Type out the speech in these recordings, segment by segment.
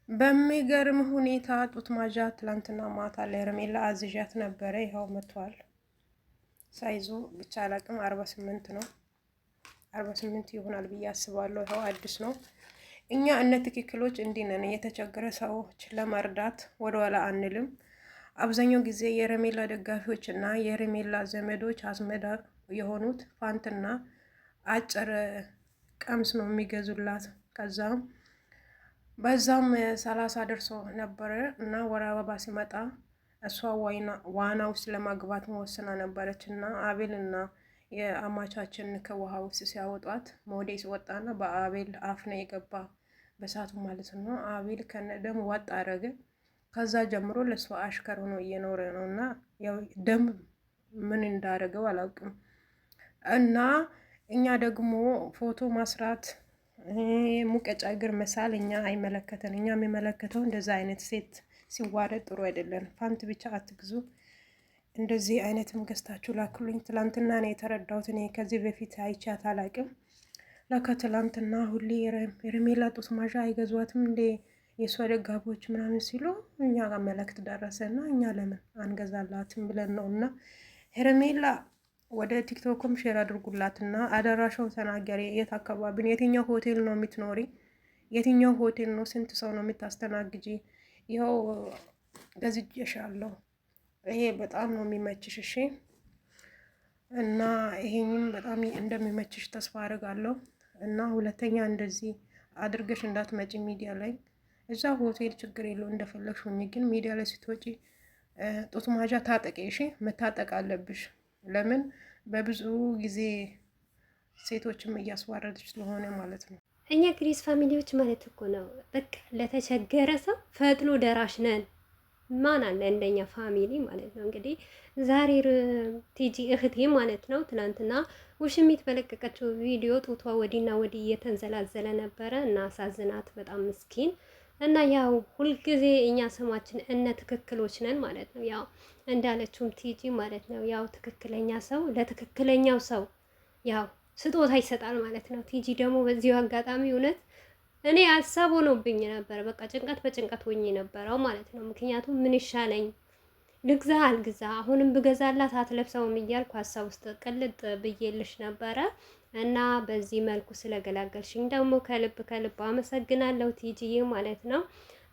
በሚገርም ሁኔታ ጡት ማዣ ትላንትና ማታ ለሄርሜላ አዝዣት ነበረ። ይኸው መጥቷል። ሳይዙ ብቻ አላቅም 48 ነው። 48 ይሆናል ብዬ አስባለሁ። ይኸው አዲስ ነው። እኛ እነ ትክክሎች እንዲህ ነን። የተቸገረ ሰዎች ለመርዳት ወደኋላ አንልም። አብዛኛው ጊዜ የሄርሜላ ደጋፊዎች እና የሄርሜላ ዘመዶች አስመዳ የሆኑት ፋንትና አጭር ቀምስ ነው የሚገዙላት። ከዛም በዛም 30 ደርሶ ነበረ እና ወር አበባ ሲመጣ እሷ ዋና ውስጥ ለማግባት መወሰና ነበረች እና አቤል እና የአማቻችን ከውሃ ውስጥ ሲያወጧት ሞዴስ ወጣና በአቤል አፍ ነው የገባ በሳቱ ማለት ነው። አቤል ከነ ደም ዋጥ አረገ። ከዛ ጀምሮ ለእሷ አሽከር ሆኖ እየኖረ ነው እና ያው ደም ምን እንዳደረገው አላውቅም። እና እኛ ደግሞ ፎቶ ማስራት ሙቀጫ እግር መሳል እኛ አይመለከተን። እኛ የሚመለከተው እንደዛ አይነት ሴት ሲዋረድ ጥሩ አይደለም። ፋንት ብቻ አትግዙ። እንደዚህ አይነትም ገዝታችሁ ላክሉኝ። ትላንትና ነው የተረዳሁት። እኔ ከዚህ በፊት አይቻት አላቅም። ለካ ትላንትና ሁሌ ሄርሜላ ጡት ማዣ አይገዟትም እንዴ የእሷ ደጋፊዎች ምናምን ሲሉ እኛ ጋር መልእክት ደረሰና እኛ ለምን አንገዛላትም ብለን ነው። እና ሄርሜላ ወደ ቲክቶክም ሼር አድርጉላትና አደራሻው ተናገሪ። የት አካባቢ ነው? የትኛው ሆቴል ነው የምትኖሪ? የትኛው ሆቴል ነው? ስንት ሰው ነው የምታስተናግጂ? ይኸው ገዝቼሻለሁ። ይሄ በጣም ነው የሚመችሽ። እሺ። እና ይሄንም በጣም እንደሚመችሽ ተስፋ አድርጋለሁ። እና ሁለተኛ እንደዚህ አድርገሽ እንዳትመጪ ሚዲያ ላይ። እዛ ሆቴል ችግር የለው እንደፈለግሽ ሁኚ፣ ግን ሚዲያ ላይ ስትወጪ ጡት ማዣ ታጠቂ። እሺ። መታጠቅ አለብሽ። ለምን በብዙ ጊዜ ሴቶችም እያስዋረደች ስለሆነ ማለት ነው። እኛ ግሬስ ፋሚሊዎች ማለት እኮ ነው በቃ ለተቸገረ ሰው ፈጥኖ ደራሽ ነን። ማን አለ እንደኛ ፋሚሊ ማለት ነው። እንግዲህ ዛሬ ቲጂ እህቴ ማለት ነው ትናንትና ውሽሚት በለቀቀችው ቪዲዮ ጡቷ ወዲና ወዲህ እየተንዘላዘለ ነበረ እና አሳዝናት በጣም ምስኪን እና ያው ሁልጊዜ እኛ ስማችን እነ ትክክሎች ነን ማለት ነው። ያው እንዳለችውም ቲጂ ማለት ነው ያው ትክክለኛ ሰው ለትክክለኛው ሰው ያው ስጦታ ይሰጣል ማለት ነው። ቲጂ ደግሞ በዚሁ አጋጣሚ እውነት እኔ ሀሳብ ሆኖብኝ ነበር። በቃ ጭንቀት በጭንቀት ሆኜ ነበረው ማለት ነው። ምክንያቱም ምን ይሻለኝ ልግዛ አልግዛ፣ አሁንም ብገዛላት አትለብሰውም እያልኩ ሀሳብ ውስጥ ቅልጥ ብዬልሽ ነበረ እና በዚህ መልኩ ስለገላገልሽኝ ደግሞ ከልብ ከልብ አመሰግናለሁ ቲጂዬ ማለት ነው።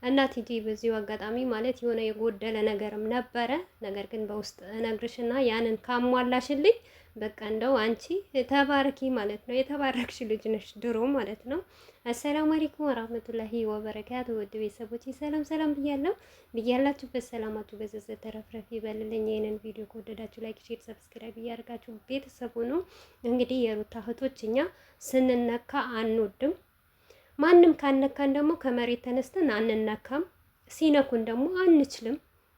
እና ቲጂ በዚሁ አጋጣሚ ማለት የሆነ የጎደለ ነገርም ነበረ። ነገር ግን በውስጥ እነግርሽና ያንን ካሟላሽልኝ በቃ እንደው አንቺ ተባረኪ ማለት ነው። የተባረክሽ ልጅ ነሽ ድሮ ማለት ነው። አሰላሙ አለይኩም ወራህመቱላሂ ወበረካቱ። ውድ ቤተሰቦች ሰላም ሰላም ብያለሁ። ብያላችሁበት ሰላማችሁ በዘዘ ተረፍረፍ ይበልልኝ። ይሄንን ቪዲዮ ከወደዳችሁ ላይክ፣ ሼር፣ ሰብስክራይብ እያደረጋችሁ ቤተሰቡ ነው። እንግዲህ የሩታ እህቶች እኛ ስንነካ አንወድም። ማንም ካነካን ደግሞ ከመሬት ተነስተን አንነካም። ሲነኩን ደግሞ አንችልም።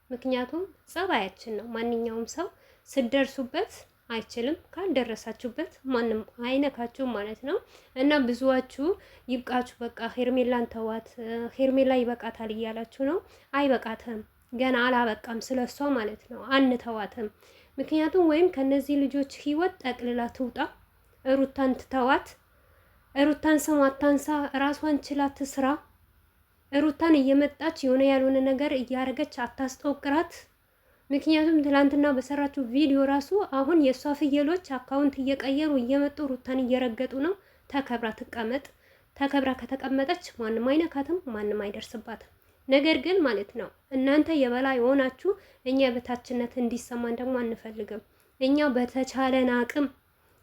ምክንያቱም ጸባያችን ነው። ማንኛውም ሰው ስደርሱበት አይችልም፣ ካልደረሳችሁበት ማንም አይነካችሁም ማለት ነው። እና ብዙዋችሁ ይብቃችሁ፣ በቃ ሄርሜላን ተዋት፣ ሄርሜላ ይበቃታል እያላችሁ ነው። አይበቃትም፣ ገና አላበቃም ስለሷ ማለት ነው። አንተዋትም። ምክንያቱም ወይም ከነዚህ ልጆች ህይወት ጠቅልላ ትውጣ፣ ሩታን ትተዋት፣ ሩታን ስም አታንሳ፣ ራሷን ችላ ትስራ። ሩታን እየመጣች የሆነ ያልሆነ ነገር እያረገች አታስጠውቅራት። ምክንያቱም ትላንትና በሰራችው ቪዲዮ ራሱ አሁን የእሷ ፍየሎች አካውንት እየቀየሩ እየመጡ ሩታን እየረገጡ ነው። ተከብራ ትቀመጥ። ተከብራ ከተቀመጠች ማንም አይነካትም፣ ማንም አይደርስባትም። ነገር ግን ማለት ነው እናንተ የበላይ ሆናችሁ እኛ የበታችነት እንዲሰማን ደግሞ አንፈልግም። እኛ በተቻለን አቅም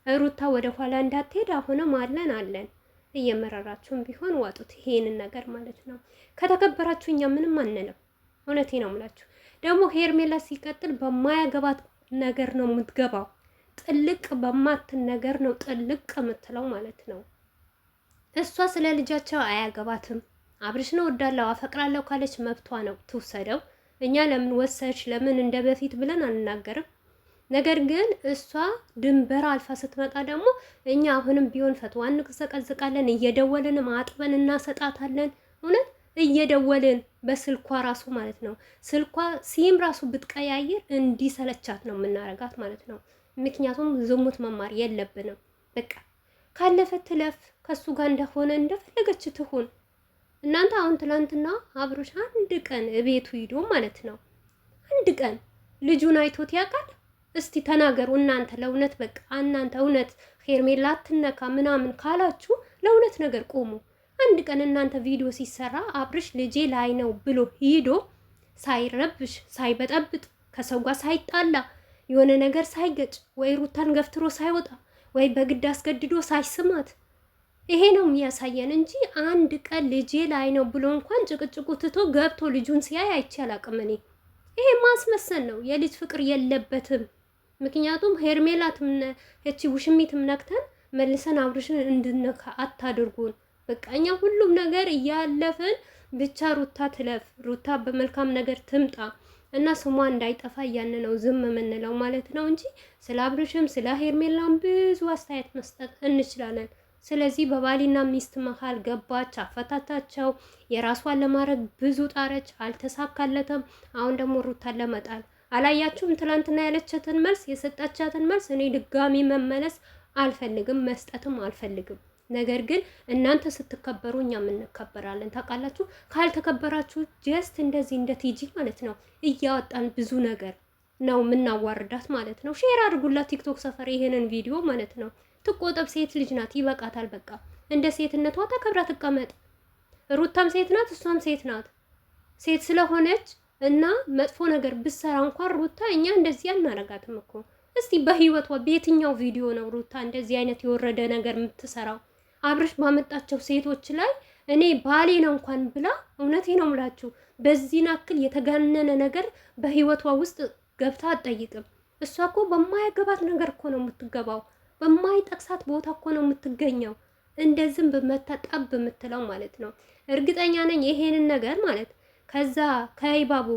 ሩታ ወደ ኋላ እንዳትሄድ አሁንም አለን። እየመረራችሁም ቢሆን ዋጡት ይሄንን ነገር ማለት ነው። ከተከበራችሁ እኛ ምንም አንልም። እውነቴ ነው የምላችሁ። ደግሞ ሄርሜላ ሲቀጥል በማያገባት ነገር ነው የምትገባው። ጥልቅ በማትን ነገር ነው ጥልቅ የምትለው ማለት ነው። እሷ ስለ ልጃቸው አያገባትም። አብርሽ ነው ወዳለው አፈቅራለሁ ካለች መብቷ ነው ትውሰደው። እኛ ለምን ወሰድሽ ለምን እንደ በፊት ብለን አንናገርም። ነገር ግን እሷ ድንበር አልፋ ስትመጣ ደግሞ እኛ አሁንም ቢሆን ፈትዋ እንዘቀዝቃለን፣ እየደወልን ማጥበን እናሰጣታለን። እውነት እየደወልን በስልኳ ራሱ ማለት ነው። ስልኳ ሲም ራሱ ብትቀያየር እንዲሰለቻት ነው የምናረጋት ማለት ነው። ምክንያቱም ዝሙት መማር የለብንም። በቃ ካለፈ ትለፍ፣ ከሱ ጋር እንደሆነ እንደፈለገች ትሁን። እናንተ አሁን ትላንትና አብርሽ አንድ ቀን እቤቱ ሂዶ ማለት ነው አንድ ቀን ልጁን አይቶት ያውቃል? እስቲ ተናገሩ እናንተ ለእውነት በቃ እናንተ እውነት ሄርሜላ አትነካ ምናምን ካላችሁ ለእውነት ነገር ቆሙ። አንድ ቀን እናንተ ቪዲዮ ሲሰራ አብርሽ ልጄ ላይ ነው ብሎ ሂዶ ሳይረብሽ ሳይበጠብጥ ከሰው ጋር ሳይጣላ የሆነ ነገር ሳይገጭ ወይ ሩታን ገፍትሮ ሳይወጣ ወይ በግድ አስገድዶ ሳይስማት ይሄ ነው የሚያሳየን እንጂ አንድ ቀን ልጄ ላይ ነው ብሎ እንኳን ጭቅጭቁ ትቶ ገብቶ ልጁን ሲያይ አይቼ አላቅም እኔ። ይሄ ማስመሰል ነው። የልጅ ፍቅር የለበትም። ምክንያቱም ሄርሜላትም እቺ ውሽሚትም ነክተን መልሰን አብርሽን እንድነካ አታድርጉን። በቃ እኛ ሁሉም ነገር እያለፍን ብቻ ሩታ ትለፍ፣ ሩታ በመልካም ነገር ትምጣ እና ስሟ እንዳይጠፋ እያን ነው ዝም የምንለው ማለት ነው እንጂ ስለ አብርሽም ስለ ሄርሜላም ብዙ አስተያየት መስጠት እንችላለን። ስለዚህ በባሊና ሚስት መሃል ገባች፣ አፈታታቸው። የራሷን ለማድረግ ብዙ ጣረች፣ አልተሳካለትም። አሁን ደግሞ ሩታን ለመጣል አላያችሁም? ትናንትና ያለቻትን መልስ የሰጣቻትን መልስ እኔ ድጋሚ መመለስ አልፈልግም፣ መስጠትም አልፈልግም። ነገር ግን እናንተ ስትከበሩ እኛም እንከበራለን። ታውቃላችሁ። ካልተከበራችሁ ጀስት እንደዚህ እንደ ቲጂ ማለት ነው እያወጣን ብዙ ነገር ነው የምናዋርዳት ማለት ነው። ሼር አድርጉላት ቲክቶክ ሰፈር ይሄንን ቪዲዮ ማለት ነው። ትቆጠብ፣ ሴት ልጅ ናት፣ ይበቃታል። በቃ እንደ ሴትነቷ ተከብራ ትቀመጥ። ሩታም ሴት ናት፣ እሷም ሴት ናት። ሴት ስለሆነች እና መጥፎ ነገር ብሰራ እንኳን ሩታ እኛ እንደዚህ አናረጋትም እኮ። እስቲ በህይወቷ በየትኛው ቪዲዮ ነው ሩታ እንደዚህ አይነት የወረደ ነገር የምትሰራው? አብርሽ ባመጣቸው ሴቶች ላይ እኔ ባሌ ነው እንኳን ብላ፣ እውነቴ ነው የምላችሁ በዚህ ናክል የተጋነነ ነገር በህይወቷ ውስጥ ገብታ አትጠይቅም። እሷ እኮ በማያገባት ነገር እኮ ነው የምትገባው። በማይጠቅሳት ቦታ እኮ ነው የምትገኘው። እንደዚህም በመታ ጠብ የምትለው ማለት ነው። እርግጠኛ ነኝ ይሄንን ነገር ማለት ከዛ ከይባቡ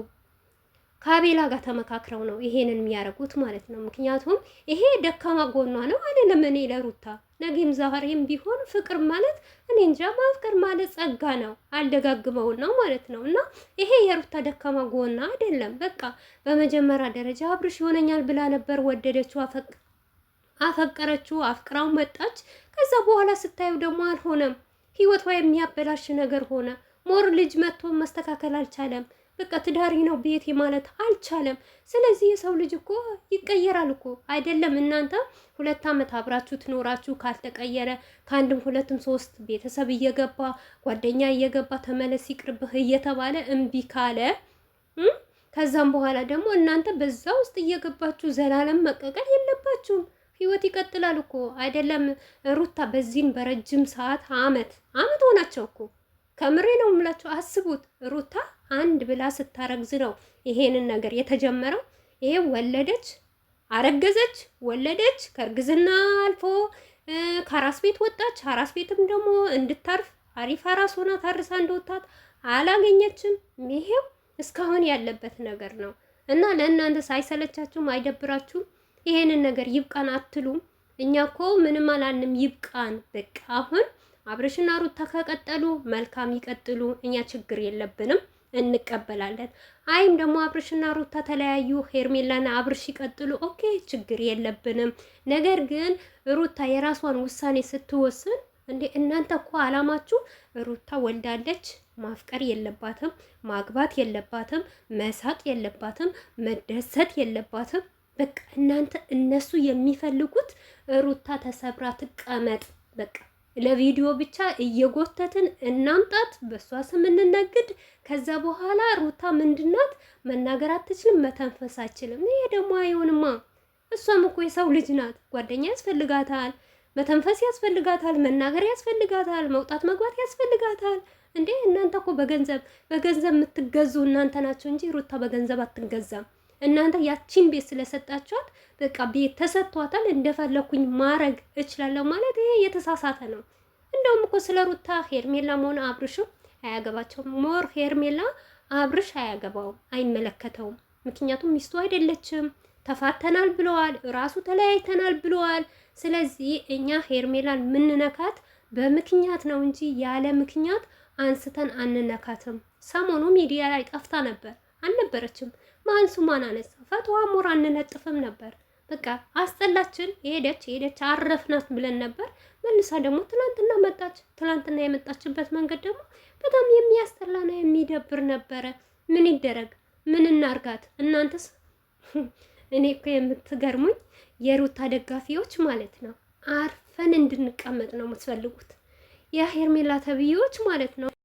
ከአቤላ ጋር ተመካክረው ነው ይሄንን የሚያደርጉት ማለት ነው። ምክንያቱም ይሄ ደካማ ጎኗ ነው አይደለም። እኔ ለሩታ ነገም ዛሬም ቢሆን ፍቅር ማለት እኔ እንጃ ማፍቀር ማለት ጸጋ ነው። አልደጋግመው ነው ማለት ነው። እና ይሄ የሩታ ደካማ ጎኗ አይደለም። በቃ በመጀመሪያ ደረጃ አብርሽ ይሆነኛል ብላ ነበር፣ ወደደችው፣ አፈቀረችው፣ አፍቅራው መጣች። ከዛ በኋላ ስታዩ ደግሞ አልሆነም። ህይወቷ የሚያበላሽ ነገር ሆነ። ሞር ልጅ መጥቶ መስተካከል አልቻለም። በቃ ትዳሪ ነው ቤቴ ማለት አልቻለም። ስለዚህ የሰው ልጅ እኮ ይቀየራል እኮ አይደለም። እናንተ 2 ዓመት አብራችሁ ትኖራችሁ ካልተቀየረ ከአንድም 2ም 3 ቤተሰብ እየገባ ጓደኛ እየገባ ተመለስ ይቅርብህ እየተባለ እምቢ ካለ ከዛም በኋላ ደግሞ እናንተ በዛ ውስጥ እየገባችሁ ዘላለም መቀቀል የለባችሁም። ህይወት ይቀጥላል እኮ አይደለም። ሩታ በዚህን በረጅም ሰዓት አመት ሆናቸው እኮ ከምሬ ነው የምላቸው። አስቡት ሩታ አንድ ብላ ስታረግዝ ነው ይሄንን ነገር የተጀመረው። ይሄ ወለደች፣ አረገዘች፣ ወለደች፣ ከእርግዝና አልፎ ከአራስ ቤት ወጣች። አራስ ቤትም ደግሞ እንድታርፍ አሪፍ አራስ ሆና ታርሳ እንደወጣት አላገኘችም። ይሄው እስካሁን ያለበት ነገር ነው እና ለእናንተ ሳይሰለቻችሁም አይደብራችሁም? ይሄንን ነገር ይብቃን አትሉም? እኛ እኮ ምንም አላንም፣ ይብቃን በቃ። አሁን አብርሽና ሩታ ከቀጠሉ መልካም ይቀጥሉ፣ እኛ ችግር የለብንም፣ እንቀበላለን። አይም ደግሞ አብርሽና ሩታ ተለያዩ፣ ሄርሜላና አብርሽ ይቀጥሉ፣ ኦኬ ችግር የለብንም። ነገር ግን ሩታ የራሷን ውሳኔ ስትወስን እንዴ እናንተ እኮ አላማችሁ ሩታ ወልዳለች፣ ማፍቀር የለባትም፣ ማግባት የለባትም፣ መሳቅ የለባትም፣ መደሰት የለባትም። በቃ እናንተ እነሱ የሚፈልጉት ሩታ ተሰብራ ትቀመጥ። በቃ ለቪዲዮ ብቻ እየጎተትን እናምጣት፣ በሷ ስም እንነግድ። ከዛ በኋላ ሩታ ምንድናት? መናገር አትችልም፣ መተንፈስ አትችልም። ይሄ ደግሞ አይሆንማ። እሷም እኮ የሰው ልጅ ናት፣ ጓደኛ ያስፈልጋታል፣ መተንፈስ ያስፈልጋታል፣ መናገር ያስፈልጋታል፣ መውጣት መግባት ያስፈልጋታል። እንዴ እናንተ እኮ በገንዘብ የምትገዙ እናንተ ናቸው እንጂ ሩታ በገንዘብ አትገዛም። እናንተ ያቺን ቤት ስለሰጣችኋት በቃ ቤት ተሰጥቷታል፣ እንደፈለኩኝ ማረግ እችላለሁ ማለት ይሄ የተሳሳተ ነው። እንደውም እኮ ስለ ሩታ ሄርሜላም ሆነ አብርሽ አያገባቸውም። ሞር ሄርሜላ አብርሽ አያገባውም፣ አይመለከተውም። ምክንያቱም ሚስቱ አይደለችም። ተፋተናል ብለዋል፣ ራሱ ተለያይተናል ብለዋል። ስለዚህ እኛ ሄርሜላን ምንነካት በምክንያት ነው እንጂ ያለ ምክንያት አንስተን አንነካትም። ሰሞኑ ሚዲያ ላይ ጠፍታ ነበር፣ አልነበረችም። ማን ስሟን አነሳ? ፈትዋ ሞራ አንለጥፍም ነበር። በቃ አስጠላችን፣ ሄደች አረፍናት ብለን ነበር። መልሳ ደግሞ ትናንትና መጣች። ትናንትና የመጣችበት መንገድ ደግሞ በጣም የሚያስጠላና የሚደብር ነበረ። ምን ይደረግ? ምን እናርጋት? እናንተስ? እኔ እኮ የምትገርሙኝ የሩታ ደጋፊዎች ማለት ነው አርፈን እንድንቀመጥ ነው የምትፈልጉት። የሄርሜላ ተብዬዎች ማለት ነው።